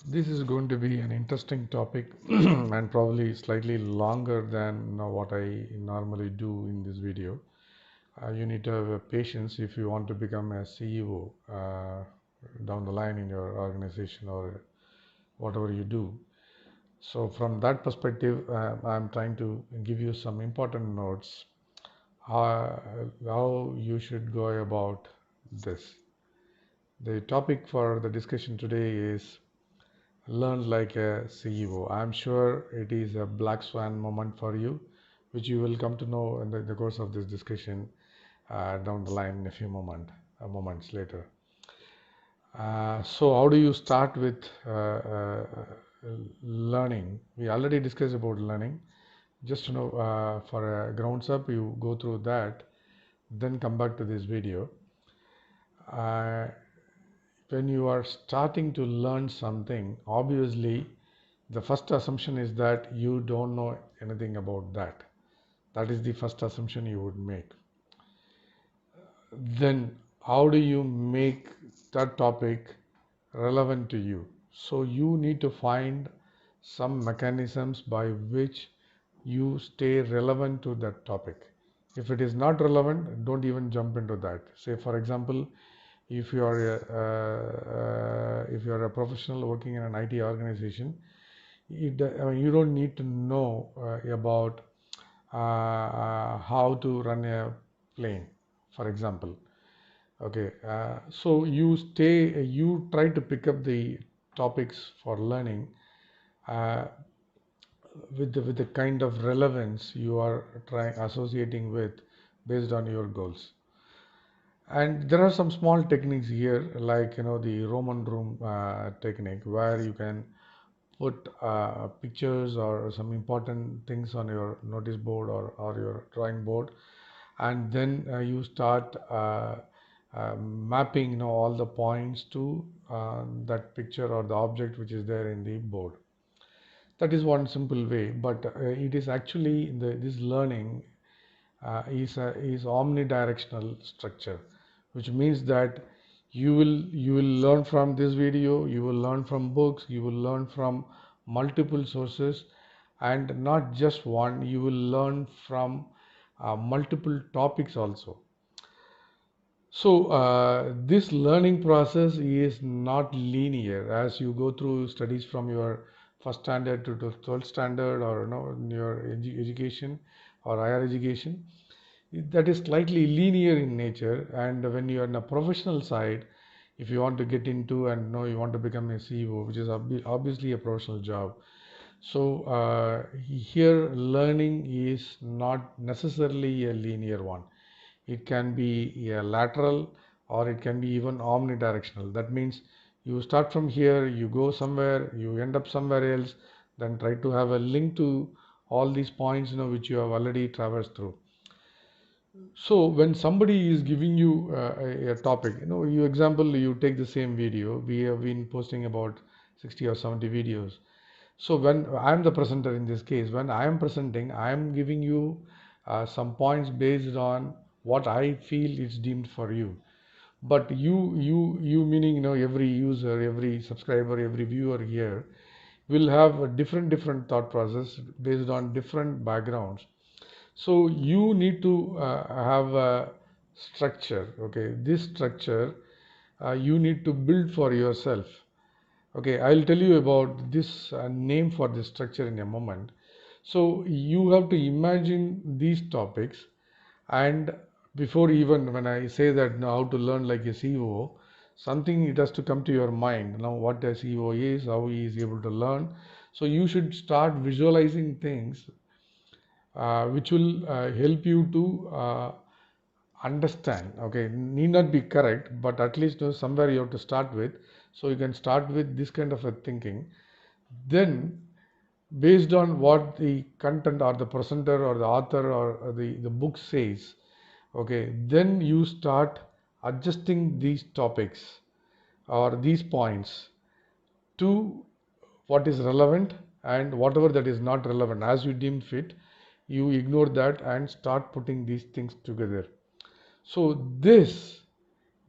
This is going to be an interesting topic and probably slightly longer than what I normally do in this video. You need to have a patience if you want to become a CEO down the line in your organization or whatever you do. So from that perspective, I'm trying to give you some important notes how you should go about this. The topic for the discussion today is learn like a CEO. I'm sure it is a black swan moment for you, which you will come to know in the course of this discussion down the line in a few moments later. So how do you start with learning? We already discussed about learning. Just for a grounds up, you go through that, then come back to this video. Uh, when you are starting to learn something, obviously the first assumption is that you don't know anything about that. That is the first assumption you would make. Then how do you make that topic relevant to you? So you need to find some mechanisms by which you stay relevant to that topic. If it is not relevant, don't even jump into that. Say for example, if you are a professional working in an IT organization, you don't need to know about how to run a plane, for example. Okay, so you try to pick up the topics for learning uh, with the kind of relevance you are trying associating with based on your goals. And there are some small techniques here, like the Roman room technique, where you can put pictures or some important things on your notice board or your drawing board, and then you start mapping all the points to that picture or the object which is there in the board. That is one simple way, but it is actually this learning is omnidirectional structure, which means that you will learn from this video, you will learn from books, you will learn from multiple sources, and not just one. You will learn from multiple topics also. So this learning process is not linear. As you go through studies from your first standard to 12th standard, or your education or higher education, that is slightly linear in nature. And when you are on a professional side, if you want to get into and you want to become a CEO, which is obviously a professional job, so here learning is not necessarily a linear one. It can be a lateral, or it can be even omnidirectional. That means you start from here, you go somewhere, you end up somewhere else, then try to have a link to all these points which you have already traversed through. So when somebody is giving you a topic, you example, you take the same video. We have been posting about 60 or 70 videos. So when I am the presenter in this case, when I am presenting, I am giving you some points based on what I feel is deemed for you. But you meaning every user, every subscriber, every viewer here will have a different thought process based on different backgrounds. So you need to have a structure. Okay, this structure you need to build for yourself. Okay, I'll tell you about this name for this structure in a moment. So you have to imagine these topics, and before even when I say that how to learn like a CEO, something it has to come to your mind. Now, what a CEO is, how he is able to learn. So you should start visualizing things which will help you to understand. Okay, need not be correct, but at least somewhere you have to start with. So you can start with this kind of a thinking. Then based on what the content or the presenter or the author or the book says, okay, then you start adjusting these topics or these points to what is relevant, and whatever that is not relevant, as you deem fit, you ignore that and start putting these things together. So this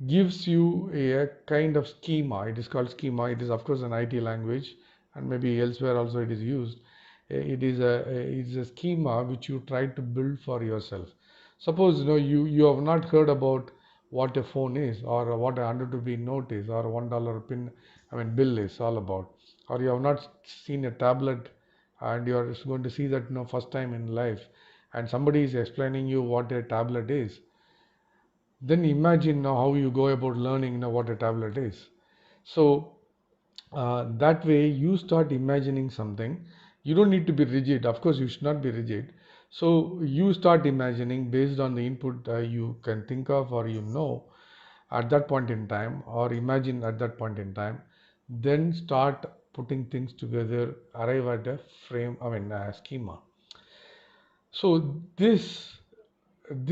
gives you a kind of schema. It is called schema. It is of course an IT language, and maybe elsewhere also it is used. It is a schema which you try to build for yourself. Suppose you have not heard about what a phone is, or what a 100 rupee note is, or $1 pin, I mean bill is all about, or you have not seen a tablet, and you are going to see that first time in life, and somebody is explaining you what a tablet is. Then imagine now how you go about learning what a tablet is. So that way you start imagining something. You don't need to be rigid. Of course, you should not be rigid. So you start imagining based on the input you can think of, or at that point in time, or imagine at that point in time. Then start putting things together, arrive at a frame, I mean, a schema. So this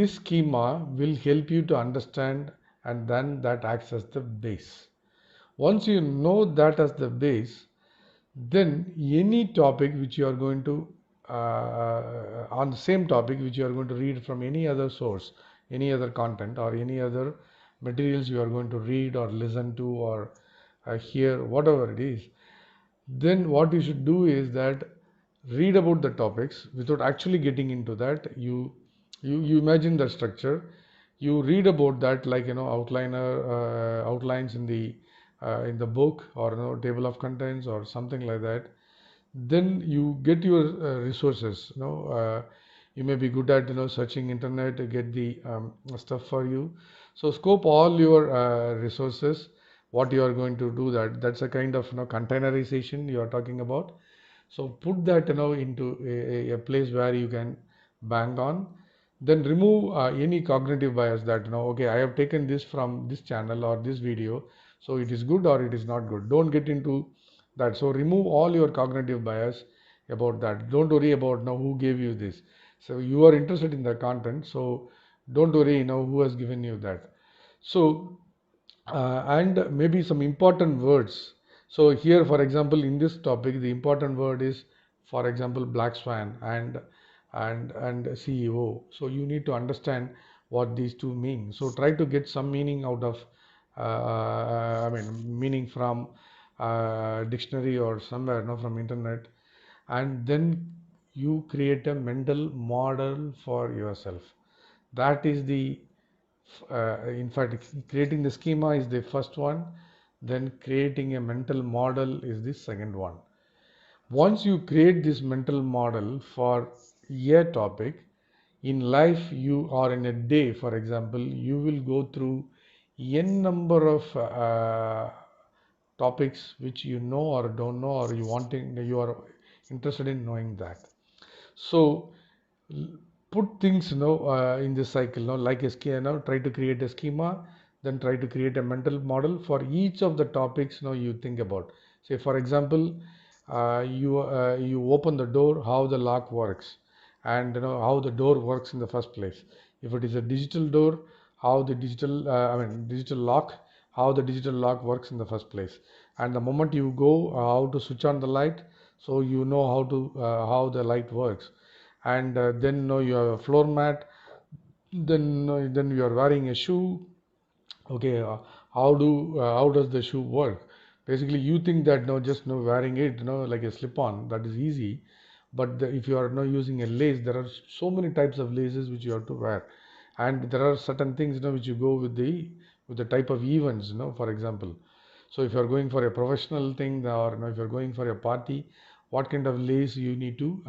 schema will help you to understand, and then that acts as the base. Once you know that as the base, then any topic which you are going to on the same topic which you are going to read from any other source, any other content, or any other materials you are going to read or listen to, or hear, whatever it is, then what you should do is that read about the topics without actually getting into that. You imagine the structure, you read about that, like outliner outlines in the book, or table of contents or something like that. Then you get your resources. You may be good at searching internet to get the stuff for you. So scope all your resources, what you are going to do. That's a kind of containerization you are talking about. So put that into a place where you can bang on. Then remove any cognitive bias, that okay, I have taken this from this channel or this video, so it is good or it is not good. Don't get into that. So remove all your cognitive bias about that. Don't worry about now who gave you this. So you are interested in the content, so don't worry who has given you that. So and maybe some important words. So here, for example, in this topic, the important word is, for example, black swan and CEO. So you need to understand what these two mean. So try to get some meaning out of, I mean, meaning from dictionary or somewhere, from internet, and then you create a mental model for yourself. That is the in fact, creating the schema is the first one, then creating a mental model is the second one. Once you create this mental model for a topic, in life you, or in a day, for example, you will go through n number of topics which you know or don't know, or you are interested in knowing that. So put things in this cycle, like a schema. Try to create a schema, then try to create a mental model for each of the topics you think about. Say, for example, you open the door, how the lock works, and how the door works in the first place. If it is a digital door, how the digital lock, how the digital lock works in the first place. And the moment you go, how to switch on the light, so you know how the light works. And then you have a floor mat. Then you are wearing a shoe. Okay, how does the shoe work? Basically, you think that just wearing it like a slip on, that is easy. But if you are using a lace, there are so many types of laces which you have to wear, and there are certain things which you go with the type of events, for example. So if you are going for a professional thing, or if you are going for a party, what kind of lace you need to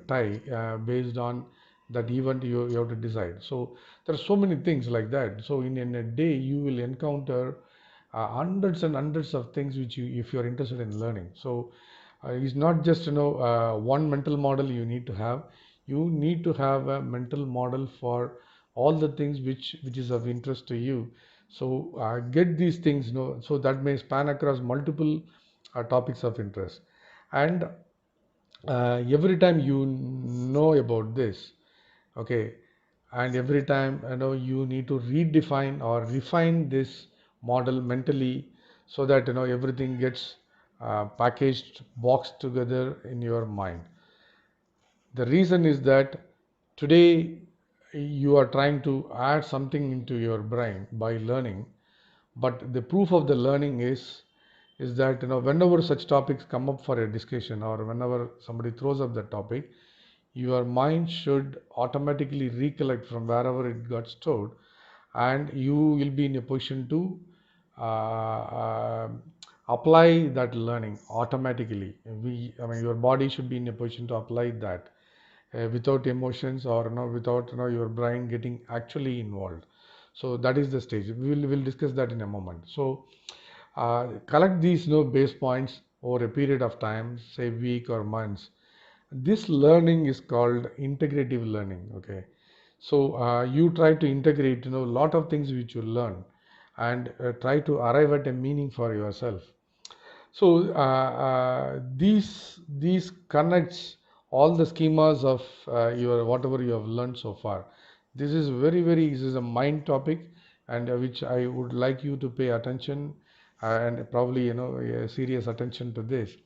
tie based on that event, you have to decide. So there are so many things like that. So in a day you will encounter hundreds and hundreds of things which you, if you are interested in learning. So it's not just one mental model you need to have. You need to have a mental model for all the things which is of interest to you. So get these things so that may span across multiple topics of interest. And every time you know about this, okay, and every time you need to redefine or refine this model mentally, so that everything gets packaged, boxed together in your mind. The reason is that today you are trying to add something into your brain by learning, but the proof of the learning is that whenever such topics come up for a discussion, or whenever somebody throws up that topic, your mind should automatically recollect from wherever it got stored, and you will be in a position to apply that learning automatically. I mean, your body should be in a position to apply that without emotions, or without your brain getting actually involved. So that is the stage. We'll discuss that in a moment. So collect these base points over a period of time, say week or months. This learning is called integrative learning. Okay, so you try to integrate a lot of things which you learn, and try to arrive at a meaning for yourself. So these connects all the schemas of your whatever you have learned so far. This is a mind topic, and which I would like you to pay attention, and probably serious attention to this.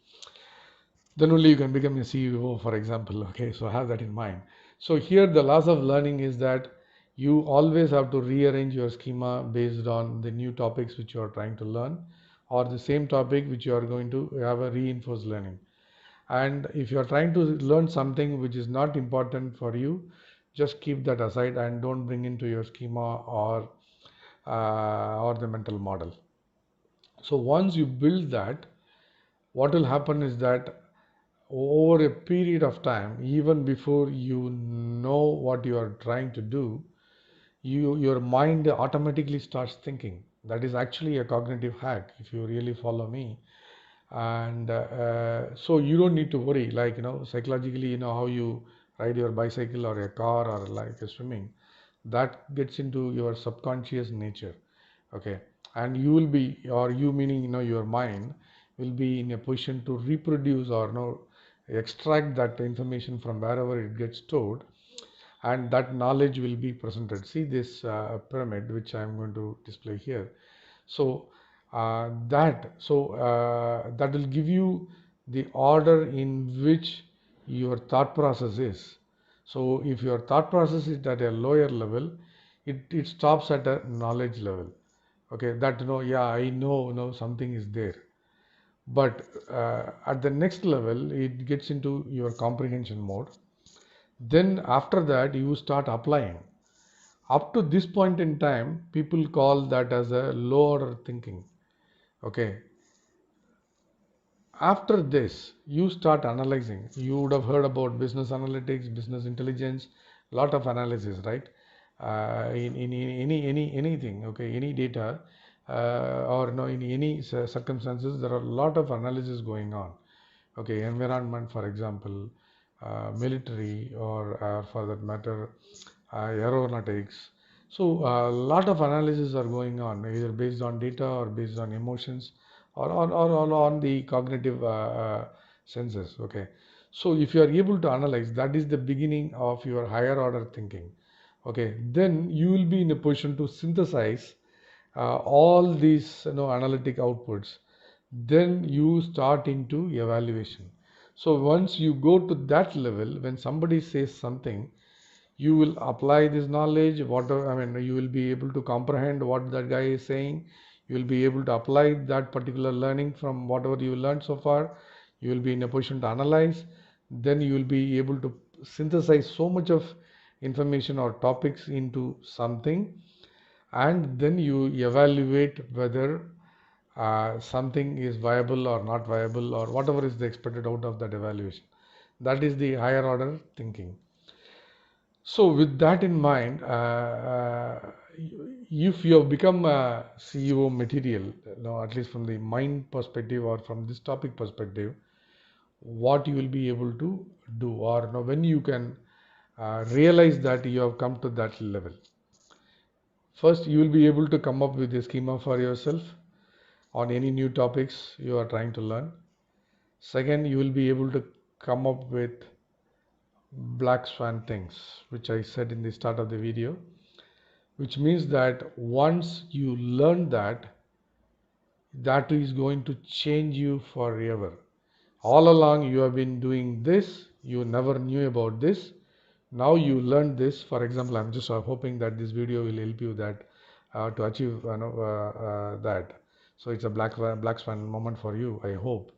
Then only you can become a CEO, for example. Okay, so have that in mind. So here the loss of learning is that you always have to rearrange your schema based on the new topics which you are trying to learn, or the same topic which you are going to have a reinforced learning. And if you are trying to learn something which is not important for you, just keep that aside and don't bring into your schema, or the mental model. So once you build that, what will happen is that over a period of time, even before you know what you are trying to do, your mind automatically starts thinking. That is actually a cognitive hack, if you really follow me. And so you don't need to worry, like psychologically, how you ride your bicycle or a car or like a swimming, that gets into your subconscious nature. Okay, and you will be, or you meaning your mind will be in a position to reproduce, or extract that information from wherever it gets stored, and that knowledge will be presented. See this pyramid which I am going to display here. So that will give you the order in which your thought process is. So if your thought process is at a lower level, it stops at a knowledge level. Okay, that yeah, I know something is there. But at the next level, it gets into your comprehension mode. Then after that, you start applying. Up to this point in time, people call that as a low order thinking. Okay, after this, you start analyzing. You would have heard about business analytics, business intelligence, lot of analysis, right? In anything, okay, any data, or in any circumstances, there are a lot of analysis going on. Okay, environment, for example, military, or for that matter, aeronautics. So a lot of analysis are going on, either based on data or based on emotions, or on the cognitive senses. Okay, so if you are able to analyze, that is the beginning of your higher order thinking. Okay, then you will be in a position to synthesize all these analytic outputs. Then you start into evaluation. So once you go to that level, when somebody says something, you will apply this knowledge. Whatever, I mean, you will be able to comprehend what that guy is saying. You will be able to apply that particular learning from whatever you learned so far. You will be in a position to analyze. Then you will be able to synthesize so much of information or topics into something, and then you evaluate whether something is viable or not viable, or whatever is the expected out of that evaluation. That is the higher order thinking. So with that in mind, if you have become a CEO material, at least from the mind perspective or from this topic perspective, what you will be able to do, or when you can realize that you have come to that level. First, you will be able to come up with a schema for yourself on any new topics you are trying to learn. Second, you will be able to come up with black swan things, which I said in the start of the video, which means that once you learn that, that is going to change you forever. All along you have been doing this, you never knew about this. Now you learned this. For example, I'm just hoping that this video will help you that to achieve that. So it's a black swan moment for you, I hope.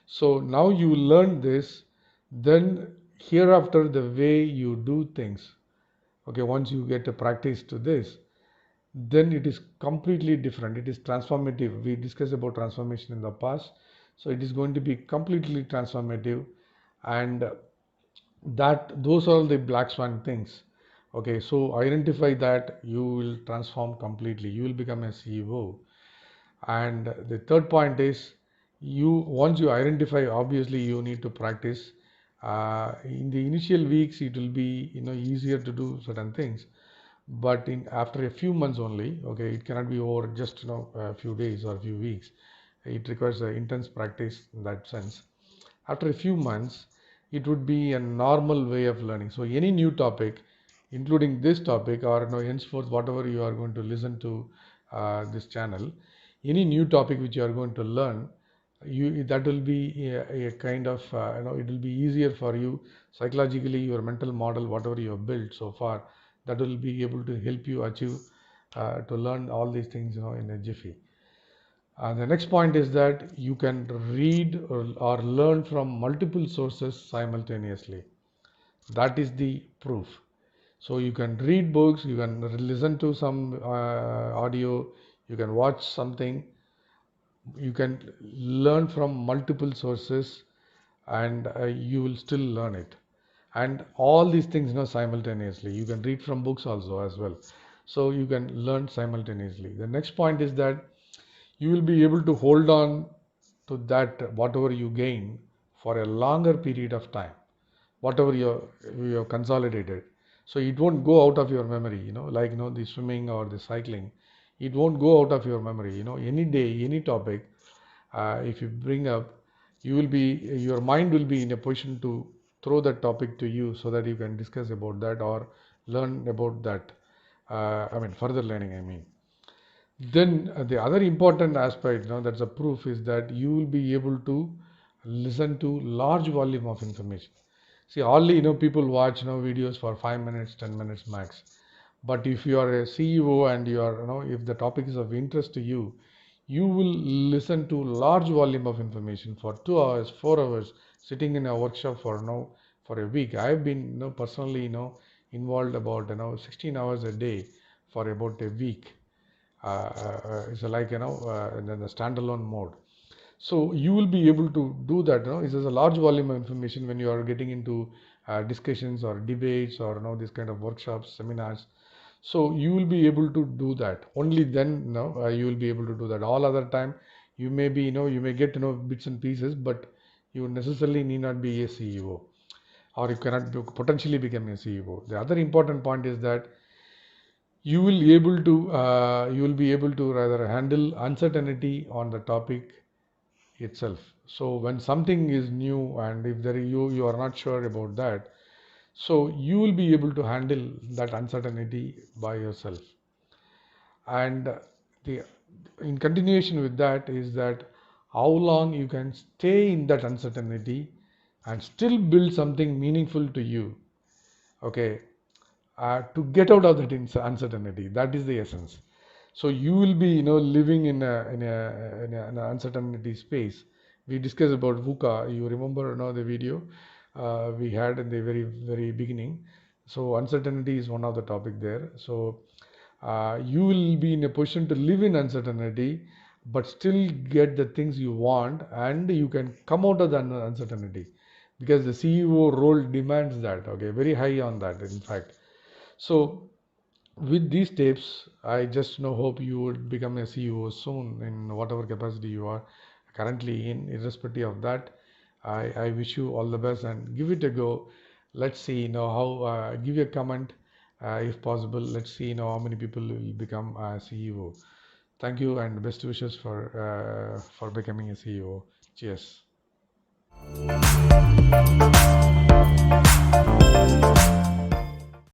So now you learn this, then hereafter the way you do things, okay, once you get a practice to this, then it is completely different. It is transformative. We discussed about transformation in the past, so it is going to be completely transformative, and that those are the black swan things. Okay, so identify that, you will transform completely. You will become a CEO. And the third point is, you once you identify, obviously you need to practice. In the initial weeks it will be easier to do certain things, but in after a few months only, okay, it cannot be over just a few days or a few weeks. It requires intense practice in that sense. After a few months, it would be a normal way of learning. So any new topic, including this topic, or henceforth whatever you are going to listen to this channel, any new topic which you are going to learn, you that will be a kind of it will be easier for you psychologically. Your mental model, whatever you have built so far, that will be able to help you achieve to learn all these things in a jiffy. The next point is that you can read or learn from multiple sources simultaneously. That is the proof. So you can read books, you can listen to some audio, you can watch something, you can learn from multiple sources, and you will still learn it. And all these things simultaneously. You can read from books also as well. So you can learn simultaneously. The next point is that you will be able to hold on to that whatever you gain for a longer period of time, whatever you have consolidated. So it won't go out of your memory, like the swimming or the cycling. It won't go out of your memory. Any day, any topic, if you bring up, your mind will be in a position to throw that topic to you, so that you can discuss about that or learn about that. Further learning, I mean. Then the other important aspect, that's a proof, is that you will be able to listen to large volume of information. See, only people watch videos for 5 minutes, 10 minutes max. But if you are a CEO and you are if the topic is of interest to you, you will listen to large volume of information for 2 hours, 4 hours, sitting in a workshop for for a week. I have been personally involved about 16 hours a day for about a week. It's like in the standalone mode. So you will be able to do that. It's a large volume of information when you are getting into discussions or debates or this kind of workshops, seminars. So you will be able to do that. Only then you will be able to do that. All other time you may be you may get bits and pieces, but you necessarily need not be a CEO, or you cannot potentially become a CEO. The other important point is that you will be able to rather handle uncertainty on the topic itself. So when something is new, and if you are not sure about that, so you will be able to handle that uncertainty by yourself. And the in continuation with that is that how long you can stay in that uncertainty and still build something meaningful to you. Okay, to get out of that uncertainty. That is the essence. So you will be living in a uncertainty space. We discussed about VUCA. You remember the video we had in the very beginning. So uncertainty is one of the topic there. So you will be in a position to live in uncertainty, but still get the things you want, and you can come out of the uncertainty, because the CEO role demands that. Okay, very high on that, in fact. So with these tips, I just hope you would become a CEO soon in whatever capacity you are currently in. Irrespective of that, I wish you all the best and give it a go. Let's see, how. Give a comment if possible. Let's see, how many people will become a CEO. Thank you and best wishes for becoming a CEO. Cheers.